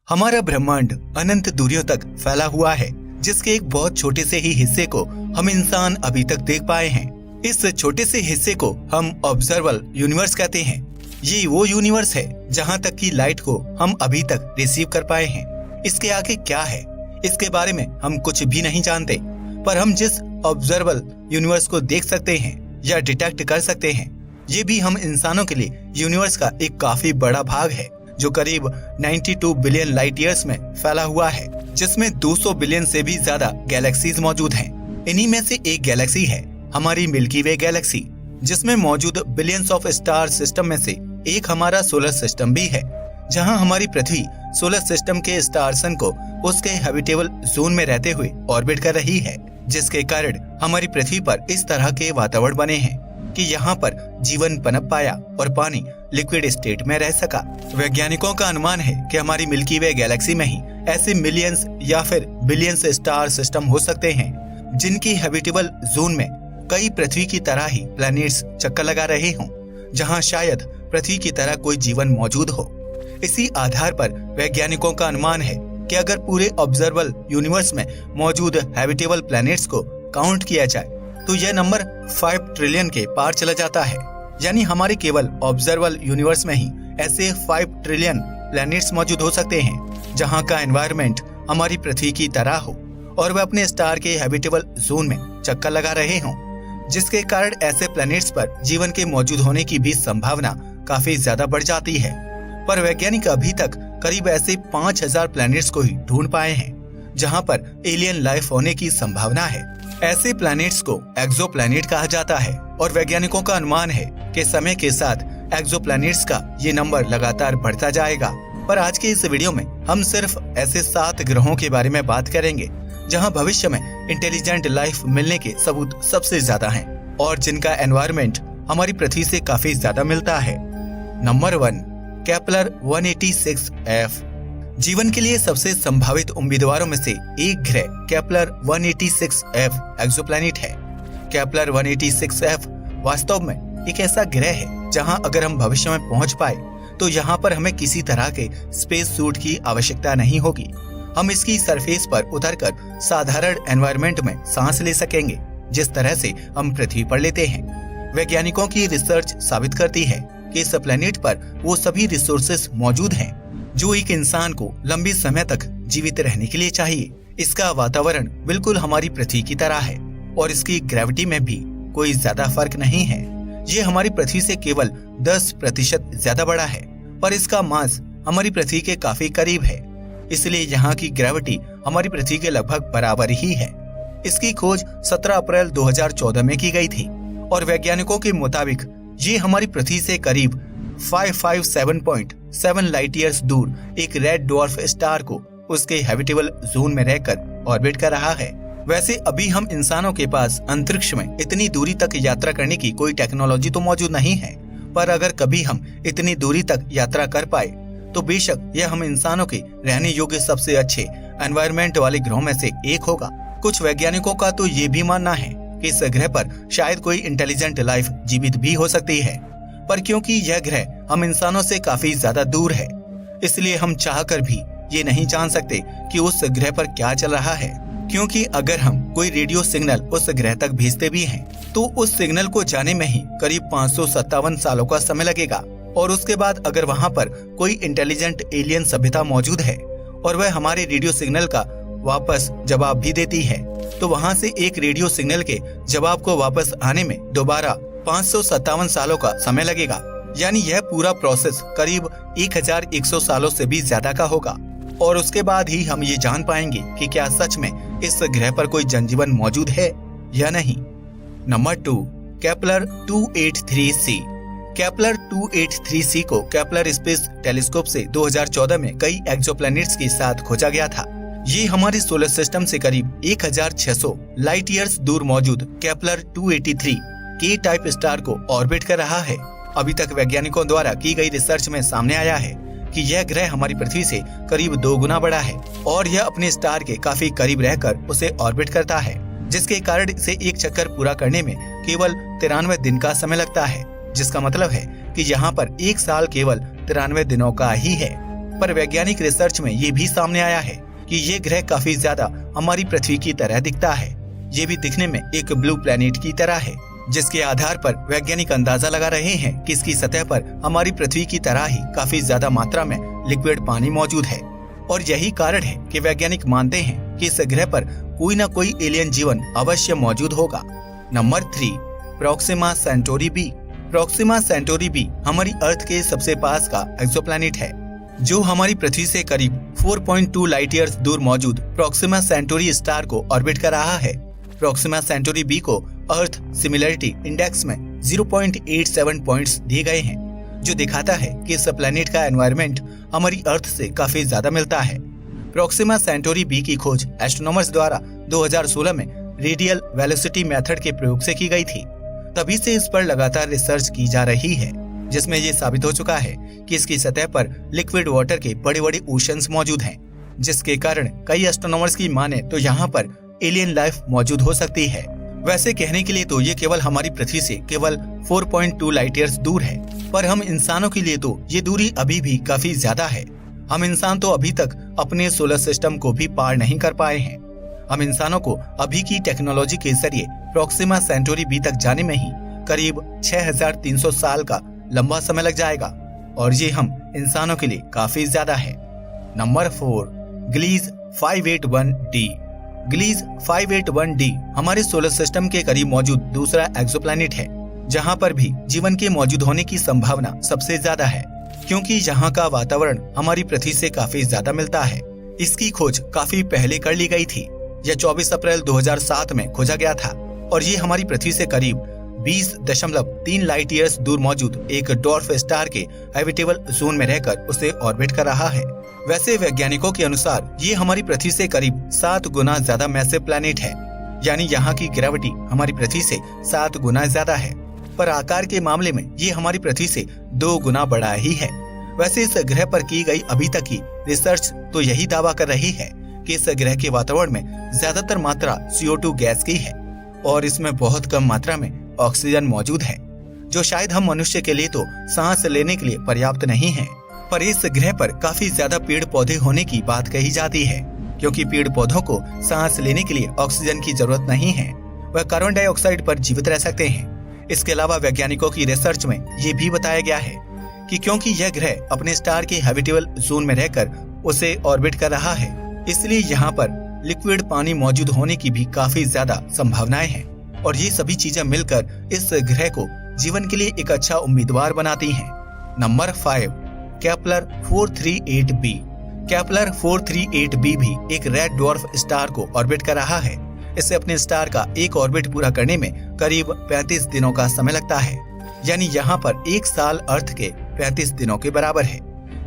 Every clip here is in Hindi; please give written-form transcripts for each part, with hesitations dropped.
हमारा ब्रह्मांड अनंत दूरियों तक फैला हुआ है, जिसके एक बहुत छोटे से ही हिस्से को हम इंसान अभी तक देख पाए हैं। इस छोटे से हिस्से को हम ऑब्जर्वेबल यूनिवर्स कहते हैं। ये वो यूनिवर्स है जहाँ तक की लाइट को हम अभी तक रिसीव कर पाए हैं। इसके आगे क्या है, इसके बारे में हम कुछ भी नहीं जानते, पर हम जिस ऑब्जर्वेबल यूनिवर्स को देख सकते हैं या डिटेक्ट कर सकते हैं, ये भी हम इंसानों के लिए यूनिवर्स का एक काफी बड़ा भाग है, जो करीब 92 बिलियन लाइट ईयर्स में फैला हुआ है, जिसमें 200 बिलियन से भी ज्यादा गैलेक्सीज मौजूद हैं। इन्हीं में से एक गैलेक्सी है हमारी मिल्की वे गैलेक्सी, जिसमें मौजूद बिलियंस ऑफ स्टार सिस्टम में से एक हमारा सोलर सिस्टम भी है, जहां हमारी पृथ्वी सोलर सिस्टम के स्टार सन को उसके हैबिटेबल जोन में रहते हुए ऑर्बिट कर रही है, जिसके कारण हमारी पृथ्वी पर इस तरह के वातावरण बने हैं कि यहाँ पर जीवन पनप पाया और पानी लिक्विड स्टेट में रह सका। वैज्ञानिकों का अनुमान है कि हमारी मिल्की वे गैलेक्सी में ही ऐसे मिलियंस या फिर बिलियंस स्टार सिस्टम हो सकते हैं, जिनकी हैबिटेबल जोन में कई पृथ्वी की तरह ही प्लैनेट्स चक्कर लगा रहे हों, जहां शायद पृथ्वी की तरह कोई जीवन मौजूद हो। इसी आधार पर वैज्ञानिकों का अनुमान है कि अगर पूरे ऑब्जर्वेबल यूनिवर्स में मौजूद हैबिटेबल प्लैनेट्स को काउंट किया जाए तो यह नंबर 5 ट्रिलियन के पार चला जाता है। यानी हमारे केवल ऑब्जर्वेबल यूनिवर्स में ही ऐसे 5 ट्रिलियन प्लैनेट्स मौजूद हो सकते हैं, जहां का एनवायरनमेंट हमारी पृथ्वी की तरह हो और वह अपने स्टार के हैबिटेबल जोन में चक्कर लगा रहे हों, जिसके कारण ऐसे प्लैनेट्स पर जीवन के मौजूद होने की भी संभावना काफी ज्यादा बढ़ जाती है। पर वैज्ञानिक अभी तक करीब ऐसे 5000 प्लैनेट्स को ही ढूंढ पाए हैं, जहां पर एलियन लाइफ होने की संभावना है। ऐसे प्लैनेट्स को एक्सोप्लैनेट कहा जाता है और वैज्ञानिकों का अनुमान है कि समय के साथ एक्सोप्लैनेट्स का ये नंबर लगातार बढ़ता जाएगा। पर आज के इस वीडियो में हम सिर्फ ऐसे 7 ग्रहों के बारे में बात करेंगे जहां भविष्य में इंटेलिजेंट लाइफ मिलने के सबूत सबसे ज्यादा हैं और जिनका एनवायरनमेंट हमारी पृथ्वी से काफी ज्यादा मिलता है। Number 1, Kepler 186f। जीवन के लिए सबसे संभावित उम्मीदवारों में से एक ग्रह केपलर 186f एक्सोप्लैनेट है। केपलर 186f वास्तव में एक ऐसा ग्रह है जहां अगर हम भविष्य में पहुंच पाए तो यहां पर हमें किसी तरह के स्पेस सूट की आवश्यकता नहीं होगी। हम इसकी सरफेस पर उतरकर साधारण एनवायरनमेंट में सांस ले सकेंगे, जिस तरह से हम पृथ्वी पर लेते हैं। वैज्ञानिकों की रिसर्च साबित करती है कि इस प्लेनेट पर वो सभी रिसोर्सेस मौजूद हैं जो एक इंसान को लंबे समय तक जीवित रहने के लिए चाहिए। इसका वातावरण बिल्कुल हमारी पृथ्वी की तरह है और इसकी ग्रेविटी में भी कोई ज्यादा फर्क नहीं है। ये हमारी पृथ्वी से केवल 10% ज्यादा बड़ा है, पर इसका मास हमारी पृथ्वी के काफी करीब है, इसलिए यहाँ की ग्रेविटी हमारी पृथ्वी के लगभग बराबर ही है। इसकी खोज 17 अप्रैल 2014 में की गई थी और वैज्ञानिकों के मुताबिक ये हमारी पृथ्वी से करीब 557.7 लाइट ईयर्स दूर एक रेड ड्वार्फ स्टार को उसके हैबिटेबल जोन में रहकर ऑर्बिट कर रहा है। वैसे अभी हम इंसानों के पास अंतरिक्ष में इतनी दूरी तक यात्रा करने की कोई टेक्नोलॉजी तो मौजूद नहीं है, पर अगर कभी हम इतनी दूरी तक यात्रा कर पाए तो बेशक यह हम इंसानों के रहने योग्य सबसे अच्छे एनवायरनमेंट वाले ग्रहों में से एक होगा। कुछ वैज्ञानिकों का तो ये भी मानना है कि इस ग्रह पर शायद कोई इंटेलिजेंट लाइफ जीवित भी हो सकती है, पर क्योंकि यह ग्रह हम इंसानों से काफी ज्यादा दूर है, इसलिए हम चाहकर भी ये नहीं जान सकते कि उस ग्रह पर क्या चल रहा है। क्योंकि अगर हम कोई रेडियो सिग्नल उस ग्रह तक भेजते भी हैं, तो उस सिग्नल को जाने में ही करीब 557 सालों का समय लगेगा और उसके बाद अगर वहाँ पर कोई इंटेलिजेंट एलियन सभ्यता मौजूद है और वह हमारे रेडियो सिग्नल का वापस जवाब भी देती है, तो वहाँ से एक रेडियो सिग्नल के जवाब को वापस आने में दोबारा 557 सालों का समय लगेगा। यानी यह पूरा प्रोसेस करीब 1100 सालों से भी ज्यादा का होगा और उसके बाद ही हम ये जान पाएंगे कि क्या सच में इस ग्रह पर कोई जनजीवन मौजूद है या नहीं। Number 2, Kepler 283c। Kepler 283c को केपलर स्पेस टेलीस्कोप से 2014 में कई एक्सोप्लैनेट्स के साथ खोजा गया था। ये हमारे सोलर सिस्टम से करीब 1600 लाइट ईयर्स दूर मौजूद केपलर 283 के टाइप स्टार को ऑर्बिट कर रहा है। अभी तक वैज्ञानिकों द्वारा की गई रिसर्च में सामने आया है कि यह ग्रह हमारी पृथ्वी से करीब 2 गुना बड़ा है और यह अपने स्टार के काफी करीब रहकर उसे ऑर्बिट करता है, जिसके कारण इसे एक चक्कर पूरा करने में केवल 93 दिन का समय लगता है, जिसका मतलब है कि यहाँ पर एक साल केवल 93 दिनों का ही है। पर वैज्ञानिक रिसर्च में ये भी सामने आया है कि ये ग्रह काफी ज्यादा हमारी पृथ्वी की तरह दिखता है। ये भी दिखने में एक ब्लू प्लेनेट की तरह है, जिसके आधार पर वैज्ञानिक अंदाजा लगा रहे हैं कि इसकी सतह पर हमारी पृथ्वी की तरह ही काफी ज्यादा मात्रा में लिक्विड पानी मौजूद है। और यही कारण है कि वैज्ञानिक मानते हैं कि इस ग्रह पर कोई न कोई एलियन जीवन अवश्य मौजूद होगा। Number 3, Proxima Centauri B. Proxima Centauri B हमारी अर्थ के सबसे पास का एक्सोप्लैनेट है, जो हमारी पृथ्वी से करीब 4.2 लाइट ईयर्स दूर मौजूद प्रोक्सिमा सेंटोरी स्टार को ऑर्बिट कर रहा है। प्रोक्सिमा सेंटोरी बी को अर्थ सिमिलरिटी इंडेक्स में 0.87 पॉइंट्स दिए गए हैं, जो दिखाता है कि इस प्लेनेट का एनवायरनमेंट हमारी अर्थ से काफी ज्यादा मिलता है। प्रोक्सिमा सेंटोरी बी की खोज एस्ट्रोनॉमर्स द्वारा 2016 में रेडियल वेलोसिटी मेथड के प्रयोग से की गई थी। तभी से इस पर लगातार रिसर्च की जा रही है, जिसमें ये साबित हो चुका है कि इसकी सतह पर लिक्विड वाटर के बड़े बड़े ओशंस मौजूद हैं, जिसके कारण कई एस्ट्रोनॉमर्स की माने तो यहाँ पर एलियन लाइफ मौजूद हो सकती है। वैसे कहने के लिए तो ये केवल हमारी पृथ्वी से केवल 4.2 लाइट ईयर्स दूर है, पर हम इंसानों के लिए तो ये दूरी अभी भी काफी ज्यादा है। हम इंसान तो अभी तक अपने सोलर सिस्टम को भी पार नहीं कर पाए हैं। हम इंसानों को अभी की टेक्नोलॉजी के जरिए प्रोक्सिमा सेंटोरी बी तक जाने में ही करीब 6300 साल का लंबा समय लग जाएगा, और ये हम इंसानों के लिए काफी ज्यादा है। Number 4, ग्लीज 581d। ग्लीज 581d हमारे सोलर सिस्टम के करीब मौजूद दूसरा एक्सोप्लैनेट है, जहां पर भी जीवन के मौजूद होने की संभावना सबसे ज्यादा है, क्योंकि यहाँ का वातावरण हमारी पृथ्वी से काफी ज्यादा मिलता है। इसकी खोज काफी पहले कर ली गई थी। यह 24 अप्रैल 2007 में खोजा गया था, और ये हमारी पृथ्वी से करीब 20.3 लाइट ईयर्स दूर मौजूद एक डॉर्फ स्टार के हैबिटेबल जोन में रहकर उसे ऑर्बिट कर रहा है। वैसे वैज्ञानिकों के अनुसार ये हमारी पृथ्वी से करीब 7 गुना ज्यादा मैसिव प्लैनेट है, यानी यहाँ की ग्रेविटी हमारी पृथ्वी से 7 गुना ज्यादा है, पर आकार के मामले में ये हमारी पृथ्वी से 2 गुना बड़ा ही है। वैसे इस ग्रह पर की गई अभी तक की रिसर्च तो यही दावा कर रही है कि इस ग्रह के वातावरण में ज्यादातर मात्रा CO2 गैस की है, और इसमें बहुत कम मात्रा में ऑक्सीजन मौजूद है, जो शायद हम मनुष्य के लिए तो सांस लेने के लिए पर्याप्त नहीं है। पर इस ग्रह पर काफी ज्यादा पेड़ पौधे होने की बात कही जाती है, क्योंकि पेड़ पौधों को सांस लेने के लिए ऑक्सीजन की जरूरत नहीं है, वह कार्बन डाइऑक्साइड पर जीवित रह सकते हैं। इसके अलावा वैज्ञानिकों की रिसर्च में ये भी बताया गया है कि क्योंकि यह ग्रह अपने स्टार के हैबिटेबल जोन में रहकर उसे ऑर्बिट कर रहा है, इसलिए यहाँ पर लिक्विड पानी मौजूद होने की भी काफी ज्यादा संभावनाएं हैं, और ये सभी चीजें मिलकर इस ग्रह को जीवन के लिए एक अच्छा उम्मीदवार बनाती हैं। Number 5, Kepler 438b। Kepler 438b भी एक रेड ड्वार्फ स्टार को ऑर्बिट कर रहा है। इसे अपने स्टार का एक ऑर्बिट पूरा करने में करीब 35 दिनों का समय लगता है, यानी यहाँ पर एक साल अर्थ के 35 दिनों के बराबर है।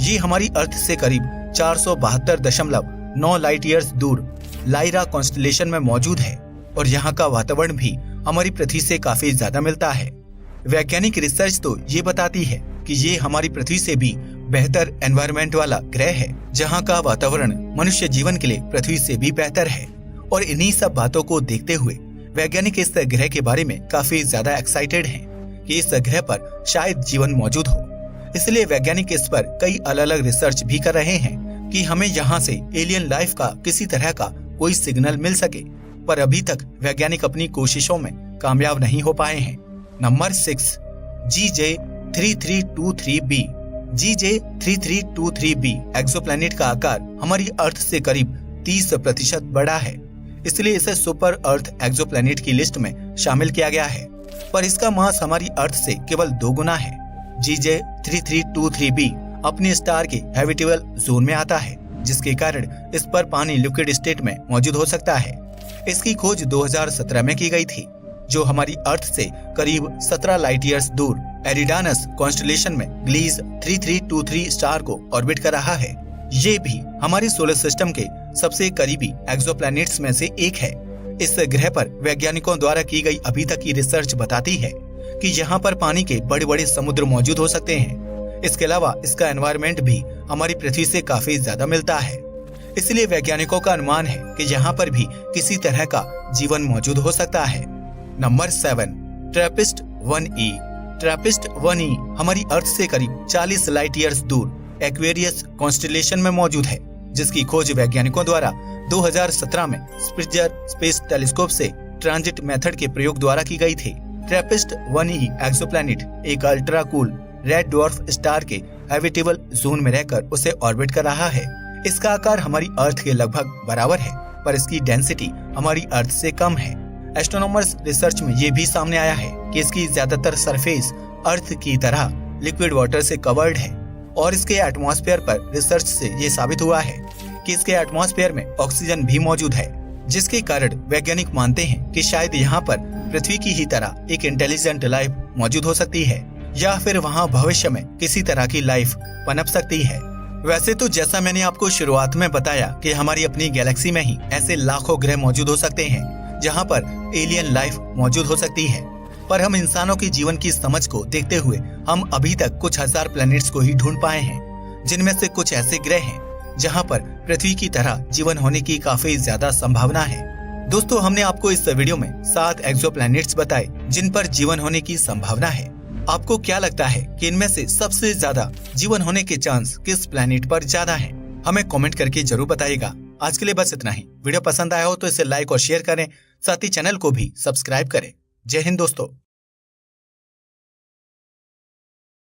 ये हमारी अर्थ से करीब 472.9 लाइट ईयर्स दूर लाइरा कॉन्स्टेलेशन में मौजूद है, और यहाँ का वातावरण भी हमारी पृथ्वी से काफी ज्यादा मिलता है। वैज्ञानिक रिसर्च तो ये बताती है कि ये हमारी पृथ्वी से भी बेहतर एनवायरनमेंट वाला ग्रह है, जहाँ का वातावरण मनुष्य जीवन के लिए पृथ्वी से भी बेहतर है। और इन्हीं सब बातों को देखते हुए वैज्ञानिक इस ग्रह के बारे में काफी ज्यादा एक्साइटेड हैं कि इस ग्रह पर शायद जीवन मौजूद हो। इसलिए वैज्ञानिक इस पर कई अलग अलग रिसर्च भी कर रहे हैं कि हमें यहाँ से एलियन लाइफ का किसी तरह का कोई सिग्नल मिल सके, पर अभी तक वैज्ञानिक अपनी कोशिशों में कामयाब नहीं हो पाए हैं। Number 6, GJ3323b। GJ3323b एक्सोप्लैनेट का आकार हमारी अर्थ से करीब 30% बड़ा है, इसलिए इसे सुपर अर्थ एक्सोप्लैनेट की लिस्ट में शामिल किया गया है, पर इसका मास हमारी अर्थ से केवल 2 गुना है। GJ3323b अपने स्टार के हैबिटेबल जोन में आता है, जिसके कारण इस पर पानी लिक्विड स्टेट में मौजूद हो सकता है। इसकी खोज 2017 में की गई थी, जो हमारी अर्थ से करीब 17 लाइट ईयर्स दूर एरिडानस कॉन्स्टेलेशन में ग्लीज 3323 स्टार को ऑर्बिट कर रहा है। ये भी हमारे सोलर सिस्टम के सबसे करीबी एक्सोप्लैनेट्स में से एक है। इस ग्रह पर वैज्ञानिकों द्वारा की गई अभी तक की रिसर्च बताती है कि यहाँ पर पानी के बड़े बड़े समुद्र मौजूद हो सकते हैं। इसके अलावा इसका एनवायरनमेंट भी हमारी पृथ्वी से काफी ज्यादा मिलता है, इसलिए वैज्ञानिकों का अनुमान है कि यहाँ पर भी किसी तरह का जीवन मौजूद हो सकता है। Number 7, Trappist 1e। Trappist 1e हमारी अर्थ से करीब 40 लाइट ईयर्स दूर एक्वेरियस कॉन्स्टेलेशन में मौजूद है, जिसकी खोज वैज्ञानिकों द्वारा 2017 में स्पिट्जर स्पेस टेलीस्कोप से ट्रांजिट मेथड के प्रयोग द्वारा की गई थी। ट्रैपिस्ट 1e एक्सोप्लैनेट एक ultra cool red dwarf star के हैबिटेबल जोन में रहकर उसे ऑर्बिट कर रहा है। इसका आकार हमारी अर्थ के लगभग बराबर है, पर इसकी डेंसिटी हमारी अर्थ से कम है। एस्ट्रोनॉमर्स रिसर्च में ये भी सामने आया है कि इसकी ज्यादातर सरफेस अर्थ की तरह लिक्विड वाटर से कवर्ड है और इसके एटमॉस्फेयर पर रिसर्च से ये साबित हुआ है कि इसके एटमॉस्फेयर में ऑक्सीजन भी मौजूद है, जिसके कारण वैज्ञानिक मानते हैं कि शायद यहाँ पर पृथ्वी की ही तरह एक इंटेलिजेंट लाइफ मौजूद हो सकती है या फिर वहाँ भविष्य में किसी तरह की लाइफ पनप सकती है। वैसे तो जैसा मैंने आपको शुरुआत में बताया कि हमारी अपनी गैलेक्सी में ही ऐसे लाखों ग्रह मौजूद हो सकते हैं जहाँ पर एलियन लाइफ मौजूद हो सकती है, पर हम इंसानों के जीवन की समझ को देखते हुए हम अभी तक कुछ हजार प्लैनेट्स को ही ढूंढ पाए हैं, जिनमें से कुछ ऐसे ग्रह हैं जहां पर पृथ्वी की तरह जीवन होने की काफी ज्यादा संभावना है। दोस्तों, हमने आपको इस वीडियो में 7 एक्सोप्लैनेट्स बताए जिन पर जीवन होने की संभावना है। आपको क्या लगता है कि इनमें से सबसे ज्यादा जीवन होने के चांस किस प्लैनेट पर ज्यादा है? हमें कमेंट करके जरूर बताइएगा। आज के लिए बस इतना ही। वीडियो पसंद आया हो तो इसे लाइक और शेयर करें, साथ ही चैनल को भी सब्सक्राइब करें। जय हिंद दोस्तों।